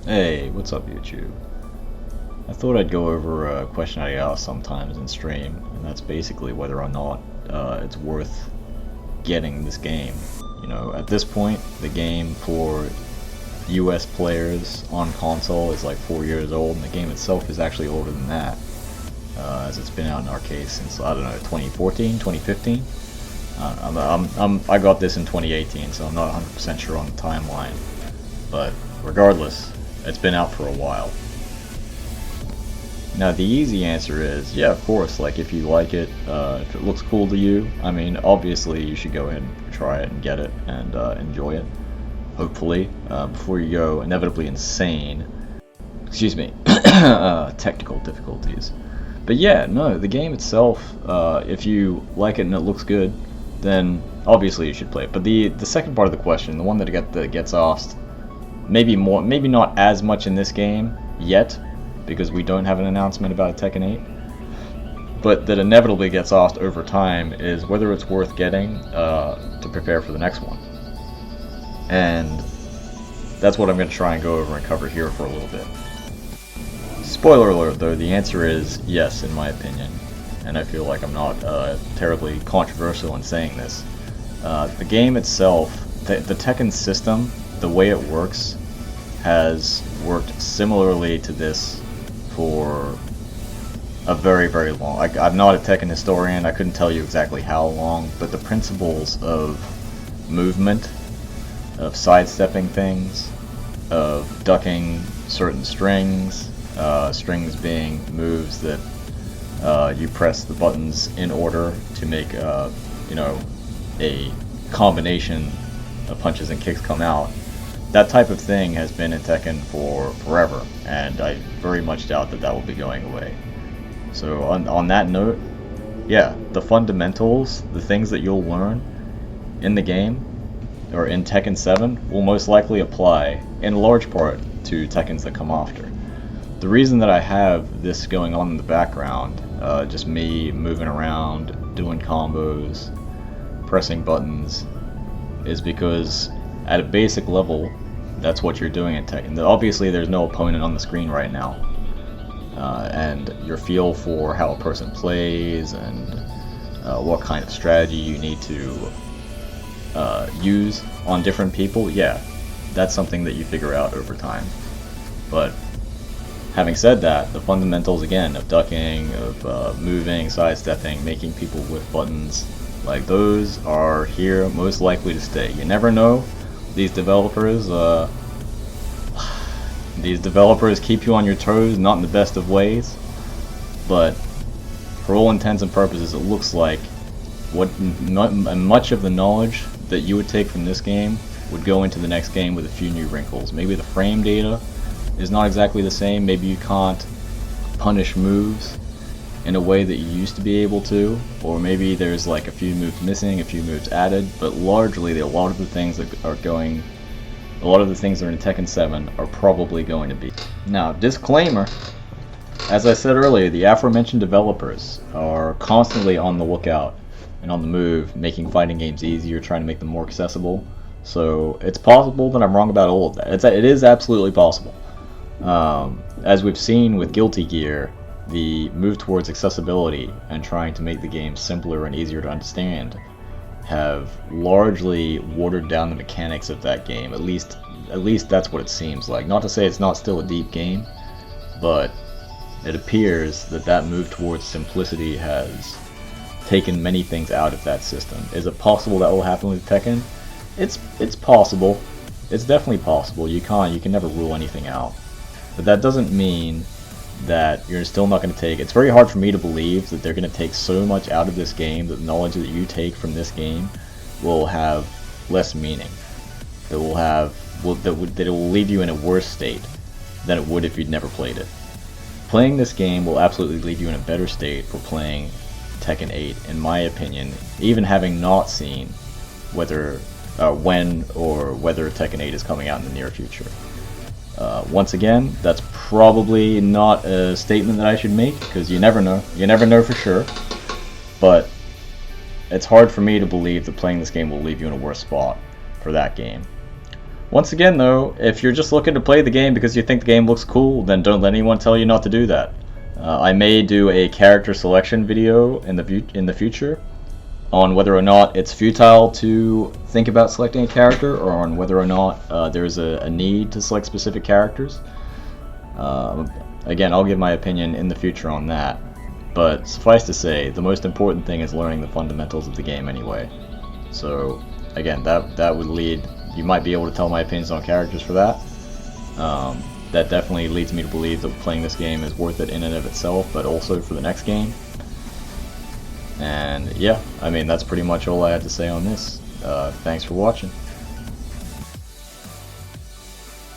Hey, what's up YouTube? I thought I'd go over a question I ask sometimes in stream, and that's basically whether or not it's worth getting this game. You know, at this point, the game for US players on console is like 4 years old, and the game itself is actually older than that, as it's been out in arcades since, I don't know, 2014, 2015? I got this in 2018, so I'm not 100% sure on the timeline, but regardless, it's been out for a while. Now the easy answer is, yeah, of course, like if you like it, if it looks cool to you, I mean, obviously you should go ahead and try it and get it and enjoy it, hopefully, before you go inevitably insane. Excuse me, technical difficulties. But yeah, no, the game itself, if you like it and it looks good, then obviously you should play it. But the second part of the question, the one that gets asked, maybe not as much in this game yet, because we don't have an announcement about a Tekken 8, but that inevitably gets asked over time is whether it's worth getting to prepare for the next one. And that's what I'm going to try and go over and cover here for a little bit. Spoiler alert though, the answer is yes in my opinion, and I feel like I'm not terribly controversial in saying this. The game itself, the Tekken system, the way it works, has worked similarly to this for a very, very long. I'm not a Tekken historian, I couldn't tell you exactly how long, but the principles of movement, of sidestepping things, of ducking certain strings, strings being moves that you press the buttons in order to make you know, a combination of punches and kicks come out. That type of thing has been in Tekken for forever, and I very much doubt that that will be going away. So on that note, yeah, the fundamentals, the things that you'll learn in the game, or in Tekken 7, will most likely apply in large part to Tekkens that come after. The reason that I have this going on in the background, just me moving around, doing combos, pressing buttons, is because at a basic level, that's what you're doing in Tekken. Obviously, there's no opponent on the screen right now, and your feel for how a person plays and what kind of strategy you need to use on different people, yeah, that's something that you figure out over time. But having said that, the fundamentals again of ducking, of moving, sidestepping, making people with buttons, like those are here most likely to stay. You never know. These developers keep you on your toes, not in the best of ways, but for all intents and purposes, it looks like much of the knowledge that you would take from this game would go into the next game with a few new wrinkles. Maybe the frame data is not exactly the same. Maybe you can't punish moves in a way that you used to be able to, or maybe there's like a few moves missing, a few moves added, but largely a lot of the things that are in Tekken 7 are probably going to be. Now, disclaimer, as I said earlier, the aforementioned developers are constantly on the lookout and on the move, making fighting games easier, trying to make them more accessible, so it's possible that I'm wrong about all of that. It is absolutely possible. As we've seen with Guilty Gear, the move towards accessibility and trying to make the game simpler and easier to understand have largely watered down the mechanics of that game. At least that's what it seems like. Not to say it's not still a deep game, but it appears that that move towards simplicity has taken many things out of that system. Is it possible that will happen with Tekken? It's possible. It's definitely possible. You can never rule anything out. But that doesn't mean that you're still not going to take. It's very hard for me to believe that they're going to take so much out of this game that the knowledge that you take from this game will have less meaning. That it will leave you in a worse state than it would if you'd never played it. Playing this game will absolutely leave you in a better state for playing Tekken 8, in my opinion, even having not seen when or whether Tekken 8 is coming out in the near future. Once again, that's probably not a statement that I should make, because you never know. You never know for sure. But it's hard for me to believe that playing this game will leave you in a worse spot for that game. Once again, though, if you're just looking to play the game because you think the game looks cool, then don't let anyone tell you not to do that. I may do a character selection video in the future on whether or not it's futile to think about selecting a character, or on whether or not there's a need to select specific characters. Again, I'll give my opinion in the future on that. But suffice to say, the most important thing is learning the fundamentals of the game anyway. So again, that would lead. You might be able to tell my opinions on characters for that. That definitely leads me to believe that playing this game is worth it in and of itself, but also for the next game. And yeah, I mean, that's pretty much all I had to say on this. Thanks for watching.